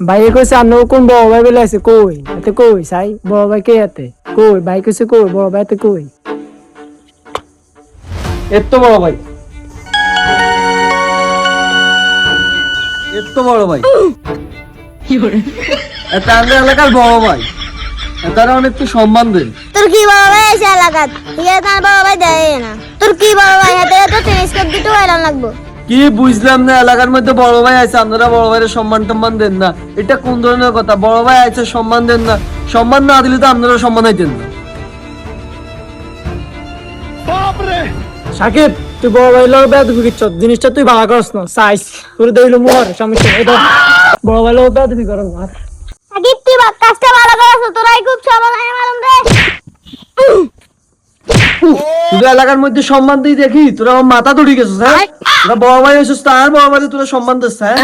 ভাইয়ে কইছে আন্ন কোন বড় ভাই বলে আছে কই এতে কই সাই বড় ভাই কে এতে কই ভাই কইছে কই বড় ভাই এতে কই এত বড় ভাই, এত বড় ভাই, এটা আমাদের এলাকার বড় ভাই, এটার অনেক সম্মান দেন। তোর কি বড় ভাই আছে এলাকাত ঠিক আছে তার বড় ভাই দেয় না তোর কি বড় ভাই হাতে তো টেলিস্কোপ দিতে এলান লাগবো কি বুঝলাম না, এলাকার মধ্যে বড় ভাই আছে আপনারা বড় ভাইয়ের সম্মান টম্মান দেন না, এটা কোন ধরনের কথা? বড় ভাই আছে সম্মান দেন না, সম্মান না দিলে তো আপনারা সম্মান হইতেন না। সাকিব তুই বড় ভাই লোক বেয়াদবি করছ জিনিসটা তুই ভালো করছ না সাইজ তোর দইলো মোর সমস্যা এটা বড় ভাই লোক বেয়াদবি করো না সাকিব তুই কাজটা ভালো করছ তোরাই খুব সমাধানে মালুম রে তুই এলাকার মধ্যে সম্মান দিই দেখি তোরা আমার মাথা ধরে গেছিস, হ্যাঁ? তোরা বড় ভাই হয়েছিস, তার বড় ভাই তোরা সম্মান দিস, হ্যাঁ?